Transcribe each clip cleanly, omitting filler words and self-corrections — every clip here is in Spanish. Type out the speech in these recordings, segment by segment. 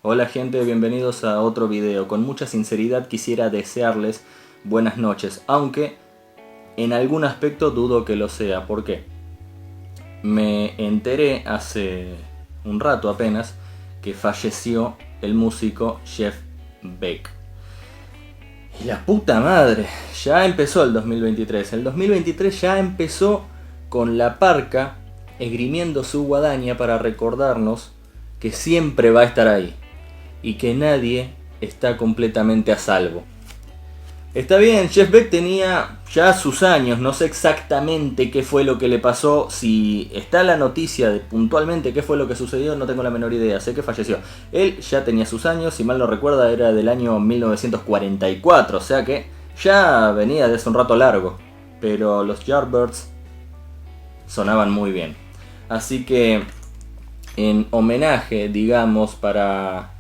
Hola gente, bienvenidos a otro video. Con mucha sinceridad quisiera desearles buenas noches, aunque en algún aspecto dudo que lo sea. ¿Por qué? Me enteré hace un rato apenas que falleció el músico Jeff Beck. Y la puta madre, ya empezó el 2023. El 2023 ya empezó con la parca esgrimiendo su guadaña para recordarnos que siempre va a estar ahí y que nadie está completamente a salvo. Está bien, Jeff Beck tenía ya sus años, no sé exactamente qué fue lo que le pasó, si está la noticia de puntualmente qué fue lo que sucedió, no tengo la menor idea, sé que falleció. Él ya tenía sus años, si mal no recuerda era del año 1944, o sea que ya venía de hace un rato largo, pero los Yardbirds sonaban muy bien. Así que en homenaje, digamos, para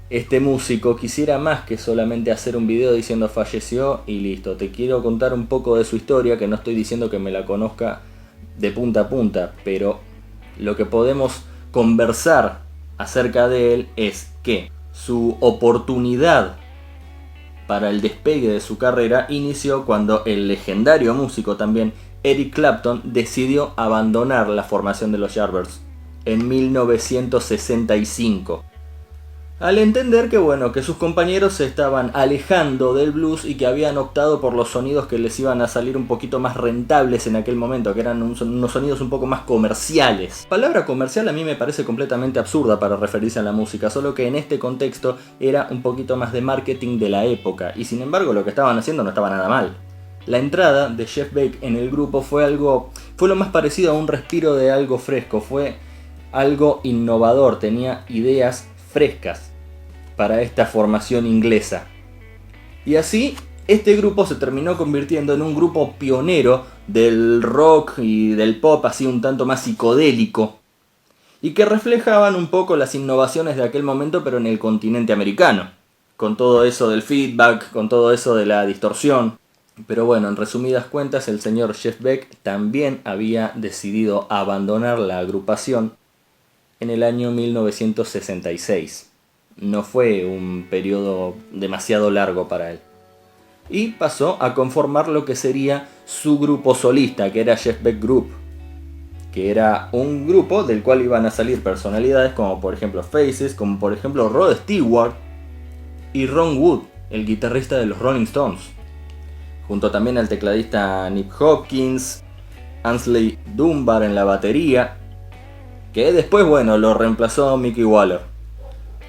este músico, quisiera más que solamente hacer un video diciendo falleció y listo. Te quiero contar un poco de su historia, que no estoy diciendo que me la conozca de punta a punta, pero lo que podemos conversar acerca de él es que su oportunidad para el despegue de su carrera inició cuando el legendario músico también Eric Clapton decidió abandonar la formación de los Yardbirds en 1965. Al entender que sus compañeros se estaban alejando del blues y que habían optado por los sonidos que les iban a salir un poquito más rentables en aquel momento, que eran unos sonidos un poco más comerciales. La palabra comercial a mí me parece completamente absurda para referirse a la música, solo que en este contexto era un poquito más de marketing de la época, y sin embargo lo que estaban haciendo no estaba nada mal. La entrada de Jeff Beck en el grupo fue lo más parecido a un respiro de algo fresco, fue algo innovador, tenía ideas frescas para esta formación inglesa. Y así, este grupo se terminó convirtiendo en un grupo pionero del rock y del pop así un tanto más psicodélico, y que reflejaban un poco las innovaciones de aquel momento pero en el continente americano, con todo eso del feedback, con todo eso de la distorsión. Pero bueno, en resumidas cuentas, el señor Jeff Beck también había decidido abandonar la agrupación en el año 1966. No fue un periodo demasiado largo para él. Y pasó a conformar lo que sería su grupo solista, que era Jeff Beck Group, que era un grupo del cual iban a salir personalidades como por ejemplo Faces, como por ejemplo Rod Stewart y Ron Wood, el guitarrista de los Rolling Stones, junto también al tecladista Nick Hopkins, Ainsley Dunbar en la batería, que después lo reemplazó Mickey Waller.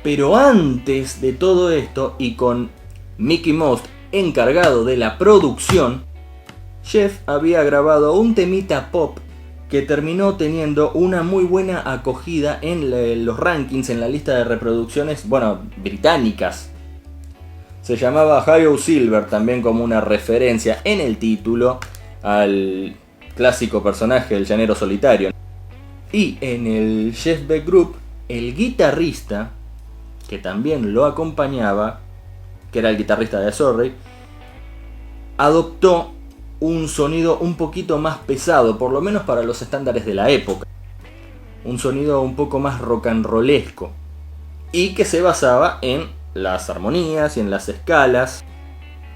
Pero antes de todo esto, y con Mickey Most encargado de la producción, Jeff había grabado un temita pop que terminó teniendo una muy buena acogida en los rankings, en la lista de reproducciones, británicas. Se llamaba Hi-Yo Silver, también como una referencia en el título al clásico personaje del llanero solitario. Y en el Jeff Beck Group, el guitarrista que también lo acompañaba, que era el guitarrista de Sorry, adoptó un sonido un poquito más pesado, por lo menos para los estándares de la época. Un sonido un poco más rock and rollesco, y que se basaba en las armonías y en las escalas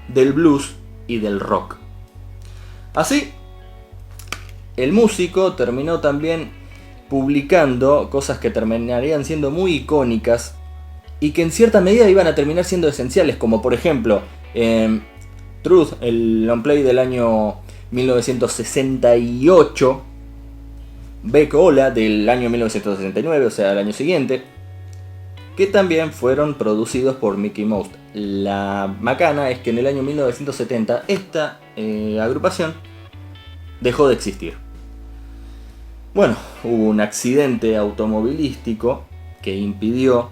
del blues y del rock. Así, el músico terminó también publicando cosas que terminarían siendo muy icónicas y que en cierta medida iban a terminar siendo esenciales, como por ejemplo Truth, el long play del año 1968, Beck Ola del año 1969, o sea el año siguiente, que también fueron producidos por Mickey Most. La macana es que en el año 1970 esta agrupación dejó de existir. Hubo un accidente automovilístico que impidió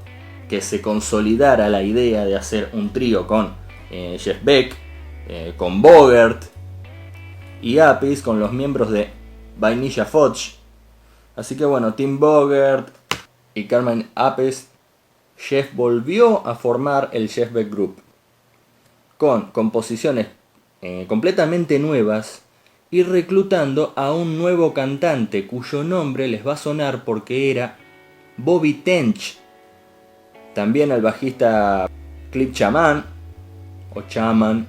que se consolidara la idea de hacer un trío con Jeff Beck, con Bogert y Appice, con los miembros de Vanilla Fudge. Así que Tim Bogert y Carmine Appice, Jeff volvió a formar el Jeff Beck Group con composiciones completamente nuevas y reclutando a un nuevo cantante cuyo nombre les va a sonar porque era Bobby Tench. también al bajista Cliff Chaman, o Chaman,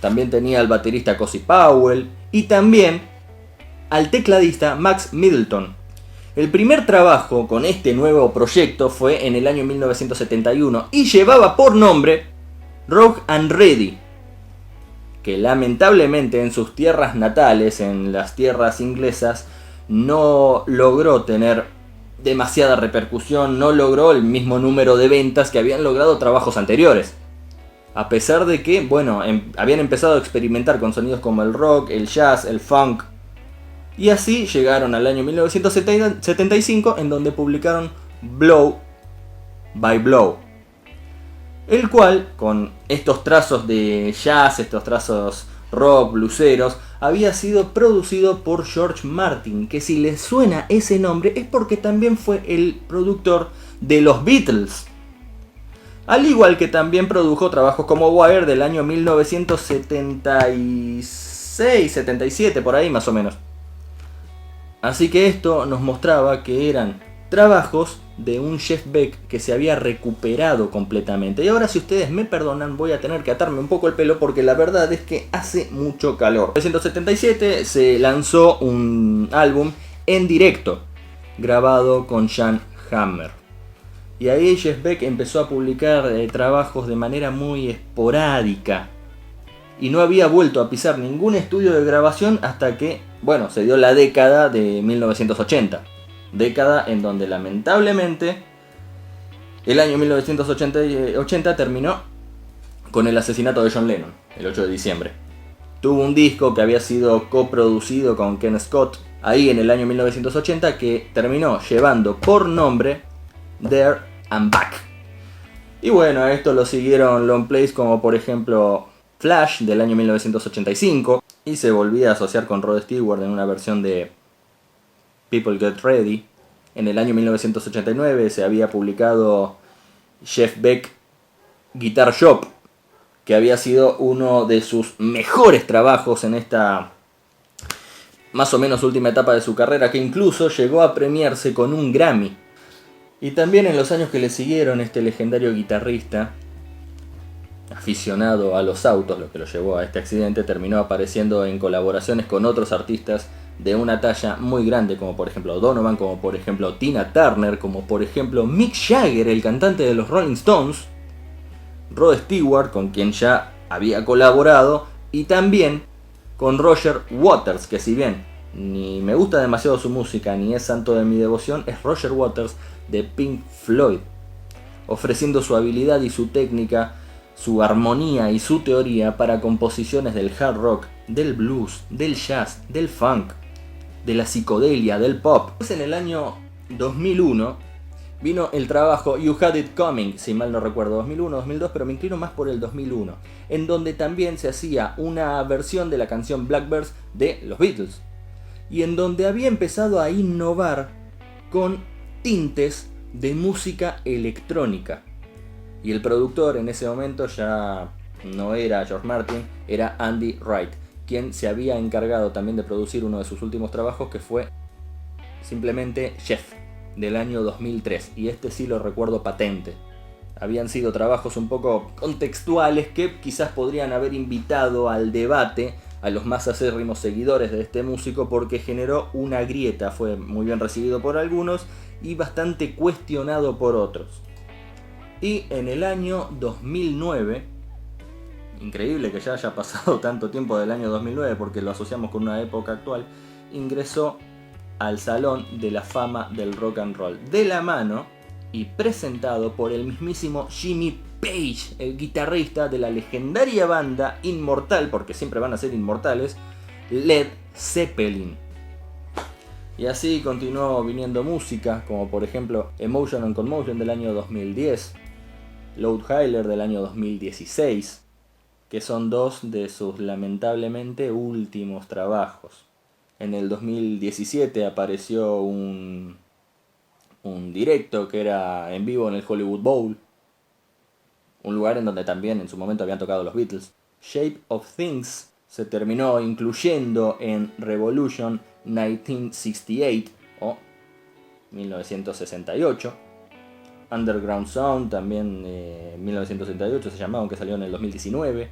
también tenía al baterista Cozy Powell, y también al tecladista Max Middleton. El primer trabajo con este nuevo proyecto fue en el año 1971 y llevaba por nombre Rough and Ready, que lamentablemente en sus tierras natales, en las tierras inglesas, no logró tener demasiada repercusión, no logró el mismo número de ventas que habían logrado trabajos anteriores. A pesar de que, bueno, habían empezado a experimentar con sonidos como el rock, el jazz, el funk. Y así llegaron al año 1975, en donde publicaron Blow by Blow, el cual, con estos trazos de jazz, estos trazos rock, blueseros, había sido producido por George Martin, que si les suena ese nombre es porque también fue el productor de los Beatles. Al igual que también produjo trabajos como Wire del año 1976-77, por ahí más o menos. Así que esto nos mostraba que eran trabajos de un Jeff Beck que se había recuperado completamente. Y ahora, si ustedes me perdonan, voy a tener que atarme un poco el pelo porque la verdad es que hace mucho calor. En 1977 se lanzó un álbum en directo, grabado con Jan Hammer. Y ahí Jeff Beck empezó a publicar trabajos de manera muy esporádica. Y no había vuelto a pisar ningún estudio de grabación hasta que, bueno, se dio la década de 1980. Década en donde lamentablemente el año 1980 terminó con el asesinato de John Lennon, el 8 de diciembre. Tuvo un disco que había sido coproducido con Ken Scott ahí en el año 1980 que terminó llevando por nombre There and Back. Y bueno, a esto lo siguieron long plays como por ejemplo Flash del año 1985, y se volvía a asociar con Rod Stewart en una versión de People Get Ready. En el año 1989 se había publicado Jeff Beck Guitar Shop, que había sido uno de sus mejores trabajos en esta más o menos última etapa de su carrera, que incluso llegó a premiarse con un Grammy. Y también en los años que le siguieron, este legendario guitarrista, aficionado a los autos, lo que lo llevó a este accidente, terminó apareciendo en colaboraciones con otros artistas de una talla muy grande, como por ejemplo Donovan, como por ejemplo Tina Turner, como por ejemplo Mick Jagger, el cantante de los Rolling Stones, Rod Stewart, con quien ya había colaborado, y también con Roger Waters, que si bien ni me gusta demasiado su música, ni es santo de mi devoción, es Roger Waters de Pink Floyd, ofreciendo su habilidad y su técnica, su armonía y su teoría para composiciones del hard rock, del blues, del jazz, del funk, de la psicodelia, del pop. Pues en el año 2001 vino el trabajo You Had It Coming, si mal no recuerdo, 2001, 2002, pero me inclino más por el 2001, en donde también se hacía una versión de la canción Blackbirds de los Beatles, y en donde había empezado a innovar con tintes de música electrónica. Y el productor en ese momento ya no era George Martin, era Andy Wright, quien se había encargado también de producir uno de sus últimos trabajos, que fue simplemente Jeff, del año 2003, y este sí lo recuerdo patente. Habían sido trabajos un poco contextuales que quizás podrían haber invitado al debate a los más acérrimos seguidores de este músico, porque generó una grieta, fue muy bien recibido por algunos y bastante cuestionado por otros. Y en el año 2009, increíble que ya haya pasado tanto tiempo del año 2009 porque lo asociamos con una época actual, ingresó al Salón de la Fama del Rock and Roll, de la mano y presentado por el mismísimo Jimmy Page, el guitarrista de la legendaria banda inmortal, porque siempre van a ser inmortales, Led Zeppelin. Y así continuó viniendo música, como por ejemplo Emotion and Commotion del año 2010, Loudhailer del año 2016, que son dos de sus lamentablemente últimos trabajos. En el 2017 apareció un directo que era en vivo en el Hollywood Bowl, un lugar en donde también en su momento habían tocado los Beatles. Shape of Things se terminó incluyendo en Revolution 1968 o 1968. Underground Sound, también 1978 se llamaba, aunque salió en el 2019.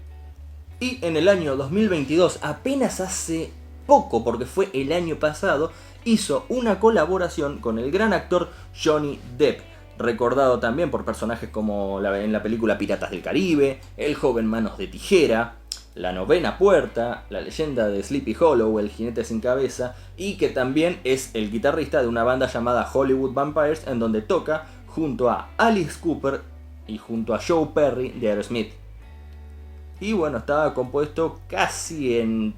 Y en el año 2022, apenas hace poco, porque fue el año pasado, hizo una colaboración con el gran actor Johnny Depp, recordado también por personajes como en la película Piratas del Caribe, El joven manos de tijera, La novena puerta, La leyenda de Sleepy Hollow, El jinete sin cabeza, y que también es el guitarrista de una banda llamada Hollywood Vampires, en donde toca junto a Alice Cooper y junto a Joe Perry de Aerosmith. Y bueno, estaba compuesto casi en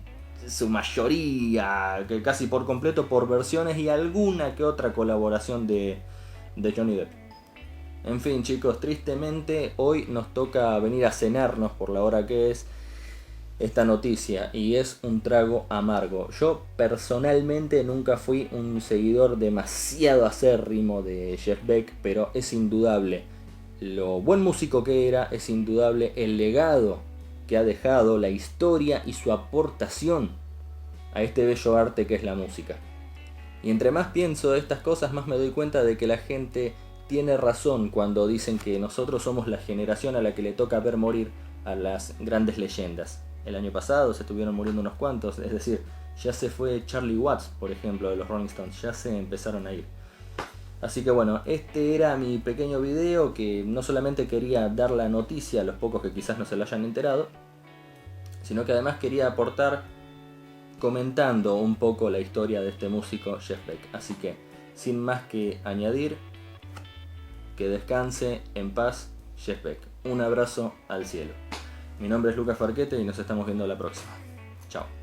su mayoría, que casi por completo, por versiones y alguna que otra colaboración de Johnny Depp. En fin, chicos, tristemente hoy nos toca venir a cenarnos por la hora que es esta noticia, y es un trago amargo. Yo personalmente nunca fui un seguidor demasiado acérrimo de Jeff Beck, pero es indudable lo buen músico que era, es indudable el legado que ha dejado, la historia y su aportación a este bello arte que es la música. Y entre más pienso de estas cosas, más me doy cuenta de que la gente tiene razón cuando dicen que nosotros somos la generación a la que le toca ver morir a las grandes leyendas. El año pasado se estuvieron muriendo unos cuantos, es decir, ya se fue Charlie Watts, por ejemplo, de los Rolling Stones, ya se empezaron a ir. Así que bueno, este era mi pequeño video, que no solamente quería dar la noticia a los pocos que quizás no se lo hayan enterado, sino que además quería aportar comentando un poco la historia de este músico Jeff Beck. Así que, sin más que añadir, que descanse en paz Jeff Beck. Un abrazo al cielo. Mi nombre es Lucas Farquete y nos estamos viendo la próxima. Chao.